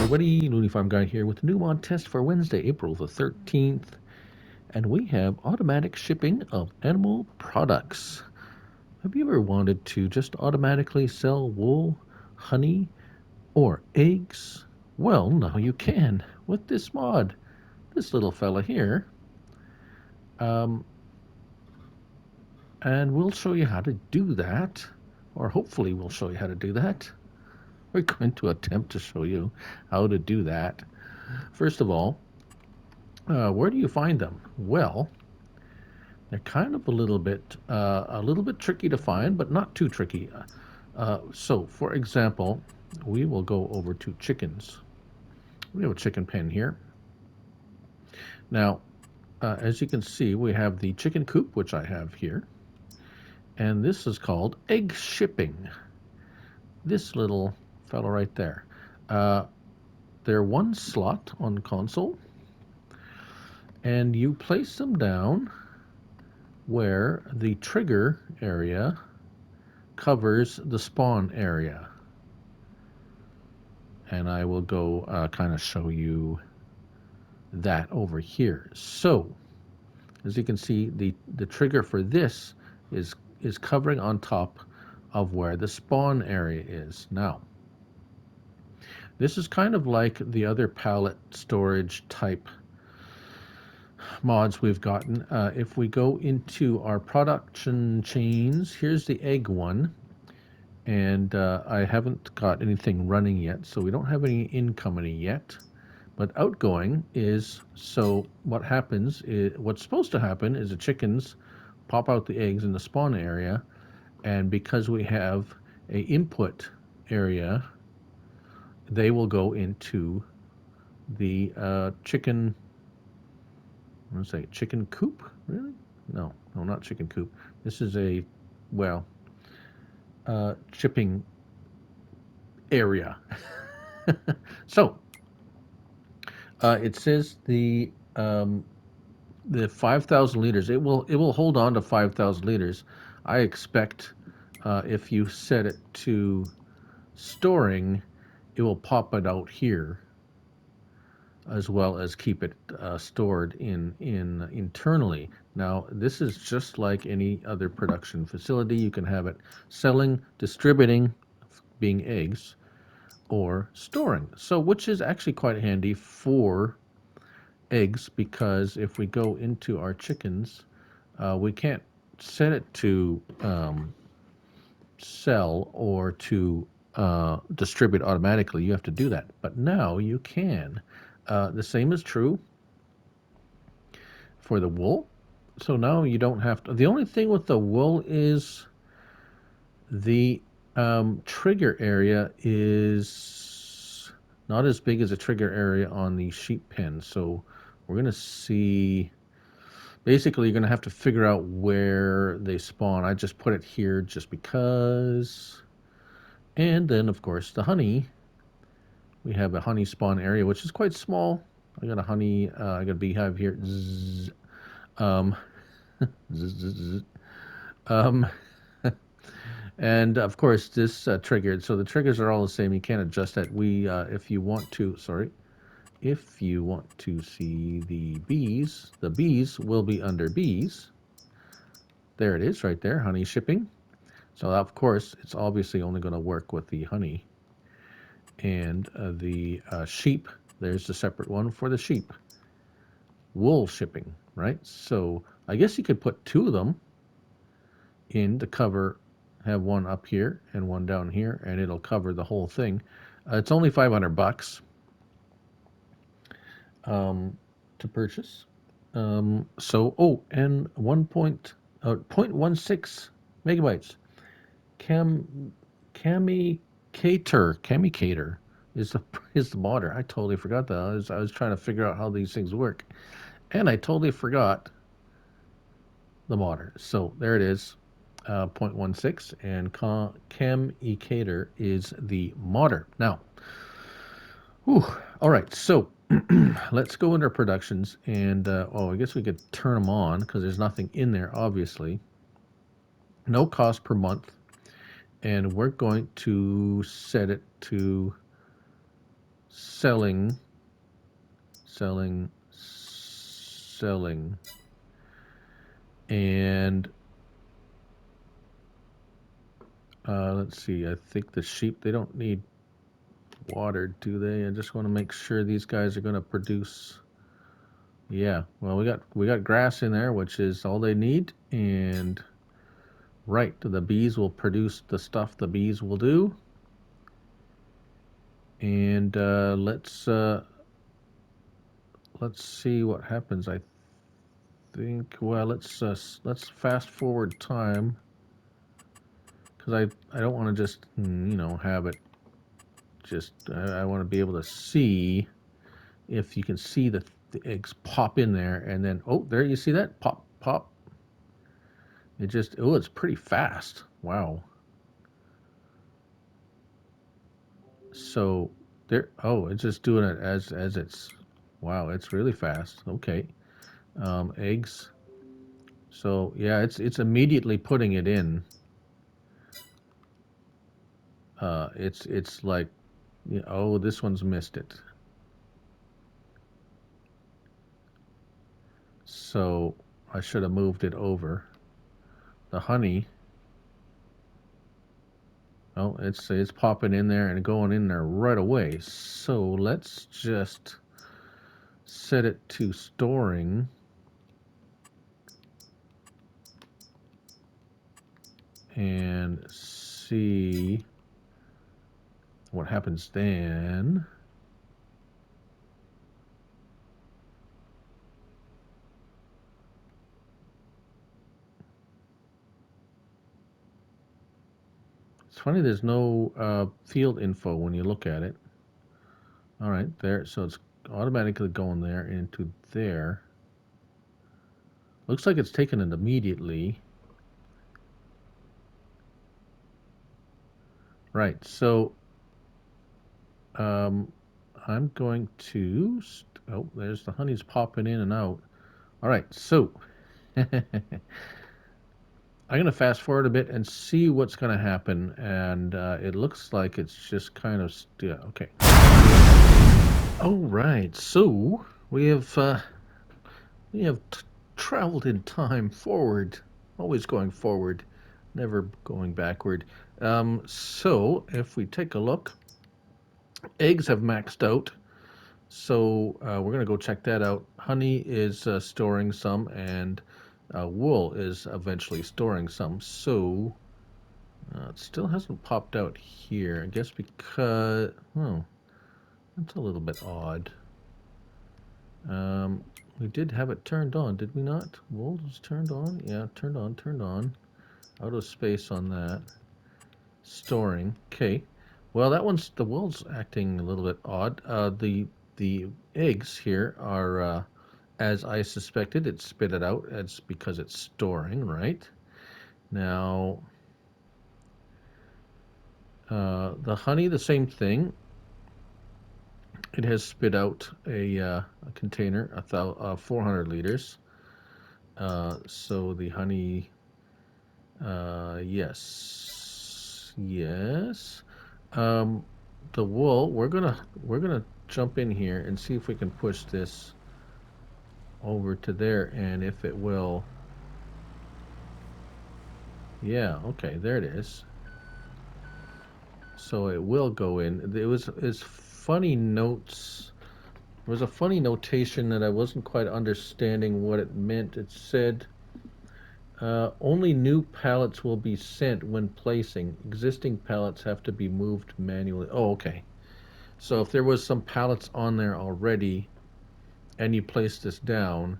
everybody, Looney Farm Guy here with a new mod test for Wednesday, April the 13th. And we have automatic shipping of animal products. Have you ever wanted to just automatically sell wool, honey, or eggs? Well, now you can with this mod. This little fella here. Um, and we'll show you how to do that. Or hopefully we'll show you how to do that. We're going to attempt to show you how to do that. First of all, where do you find them? Well, they're kind of a little bit tricky to find, but not too tricky. So, for example, we will go over to chickens. We have a chicken pen here. Now, as you can see, we have the chicken coop, which I have here, and this is called egg shipping. This little fellow right there. They're one slot on console, and you place them down where the trigger area covers the spawn area. And I will go kind of show you that over here. So, as you can see, the trigger for this is covering on top of where the spawn area is. Now, this is kind of like the other pallet storage type mods we've gotten. If we go into our production chains, here's the egg one. And I haven't got anything running yet, so we don't have any incoming yet. But outgoing is, so what happens is, what's supposed to happen is the chickens pop out the eggs in the spawn area, and because we have a input area, they will go into the chicken, I'm going to say chicken coop, really? No, not chicken coop. This is a, well, shipping area. So, it says the 5,000 liters. It will hold on to 5,000 liters. I expect if you set it to storing, it will pop it out here, as well as keep it stored in internally. Now, this is just like any other production facility. You can have it selling, distributing, being eggs, or storing. So, which is actually quite handy for eggs, because if we go into our chickens, we can't set it to sell or to distribute automatically. You have to do that. But now you can. The same is true for the wool. So now you don't have to. The only thing with the wool is the trigger area is not as big as a trigger area on the sheep pen. So we're going to see, basically you're going to have to figure out where they spawn. I just put it here just because. And then, of course, the honey. We have a honey spawn area, which is quite small. I got a honey, I got a beehive here. Zzz. Zzz, zzz, zzz. And of course, this triggered. So the triggers are all the same. You can't adjust that. If you want to, if you want to see the bees will be under bees. There it is, right there, honey shipping. So of course, it's obviously only going to work with the honey. And the sheep, there's the separate one for the sheep. Wool shipping, right? So I guess you could put two of them in to cover, have one up here and one down here, and it'll cover the whole thing. It's only $500 to purchase. And 0.16 megabytes. Kamikater is the modder. I totally forgot that. I was trying to figure out how these things work, and I totally forgot the modder. So there it is, 0.16, and Kamikater is the modder. Now, all right. So let's go into our productions, and I guess we could turn them on because there's nothing in there, obviously. No cost per month. And we're going to set it to selling, selling, selling. And let's see, I think the sheep, they don't need watered, do they? I just want to make sure these guys are going to produce. Yeah, well, we got grass in there, which is all they need. And right, the bees will produce the stuff the bees will do. And let's see what happens. I think, well, let's fast forward time, because I don't want to just have it just. I want to be able to see if you can see the eggs pop in there, and then oh, there, you see that pop pop. It just, oh, it's pretty fast. Wow. So there, oh, it's just doing it as it's, wow, it's really fast. Okay. Eggs. So yeah, it's immediately putting it in. It's like, oh, this one's missed it. So I should have moved it over. The honey, oh, it's popping in there and going in there right away. So let's just set it to storing. And see what happens then. It's funny, there's no field info when you look at it. All right, there. So it's automatically going there into there. Looks like it's taking it immediately. Right. So um, I'm going to. Oh, there's the honey's popping in and out. All right. So I'm going to fast forward a bit and see what's going to happen. And it looks like it's just kind of. Yeah, okay. All right. So we have traveled in time forward, always going forward, never going backward. So if we take a look, eggs have maxed out. So we're going to go check that out. Honey is storing some, and wool is eventually storing some. So it still hasn't popped out here. I guess because, oh, that's a little bit odd. Um, we did have it turned on, did we not? Wool was turned on? Yeah, turned on, turned on. Out of space on that. Storing. Okay. Well, that one's, the wool's acting a little bit odd. The eggs here are, as I suspected, it spit it out. It's because it's storing, right? Now, the honey, the same thing. It has spit out a container, 400 liters. So the honey, yes, yes. Um, the wool, we're gonna jump in here and see if we can push this over to there, and if it will. Yeah, okay, there it is. So it will go in. It's funny notes. There was a funny notation that I wasn't quite understanding what it meant. It said only new pallets will be sent when placing. Existing pallets have to be moved manually. Oh, okay. So if there was some pallets on there already and you place this down,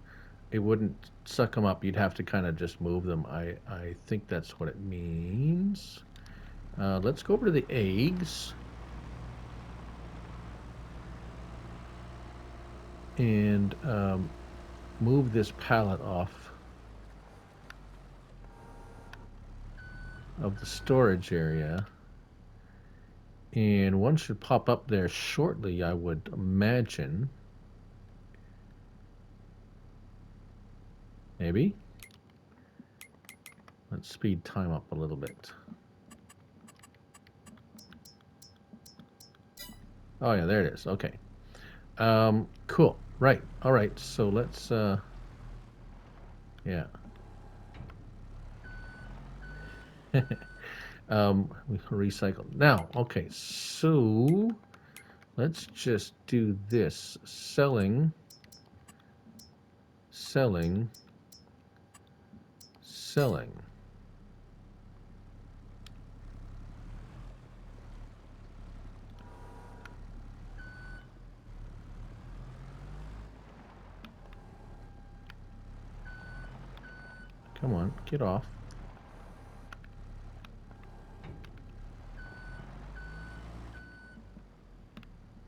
it wouldn't suck them up. You'd have to kind of just move them. I think that's what it means. Let's go over to the eggs. And move this pallet off of the storage area. And one should pop up there shortly, I would imagine. Maybe. Let's speed time up a little bit. Oh yeah, there it is. Okay. Cool. Right. All right. So let's yeah. We recycle. Now, okay. So let's just do this. Selling, selling, selling. Come on, get off.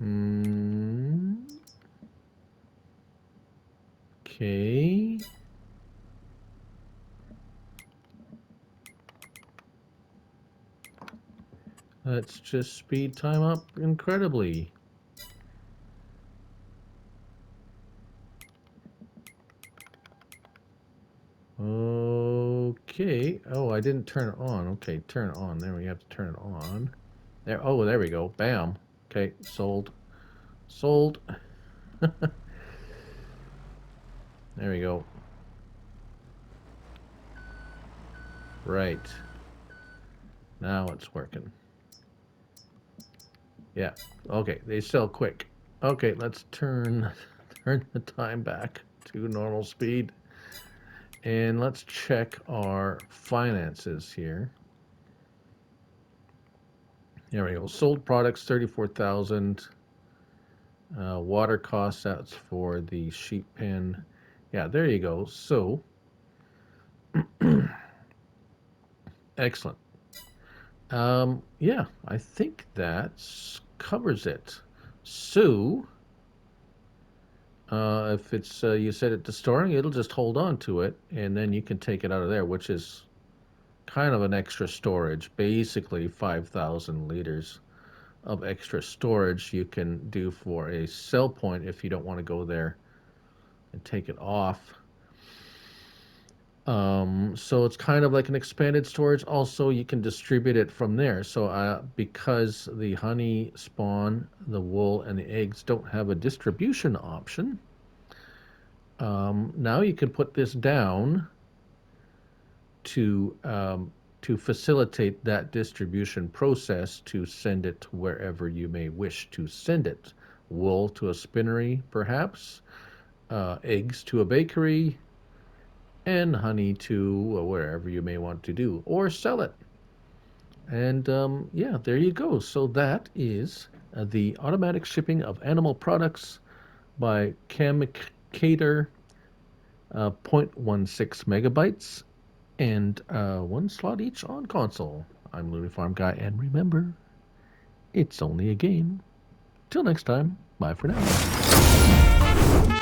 Hmm. Okay. Let's just speed time up incredibly. Okay. Oh, I didn't turn it on. Okay, turn it on. There we have to turn it on. There. Oh, there we go. Bam. Okay, sold. Sold. There we go. Right. Now it's working. Yeah. Okay, they sell quick. Okay, let's turn the time back to normal speed. And let's check our finances here. There we go. Sold products 34,000. Water costs, that's for the sheep pen. Yeah, there you go. So, excellent. Yeah, I think that covers it. So, if it's you set it to storing, it'll just hold on to it, and then you can take it out of there, which is kind of an extra storage. Basically, 5,000 liters of extra storage you can do for a sell point if you don't want to go there and take it off. So it's kind of like an expanded storage. Also, you can distribute it from there. So because the honey spawn, the wool, and the eggs don't have a distribution option, now you can put this down to to facilitate that distribution process to send it wherever you may wish to send it. Wool to a spinnery, perhaps, eggs to a bakery, and honey to wherever you may want to do, or sell it. And yeah, there you go. So that is the automatic shipping of animal products by Kamikater, 0.16 megabytes, and one slot each on console. I'm Looney Farm Guy, and remember, it's only a game. Till next time, bye for now.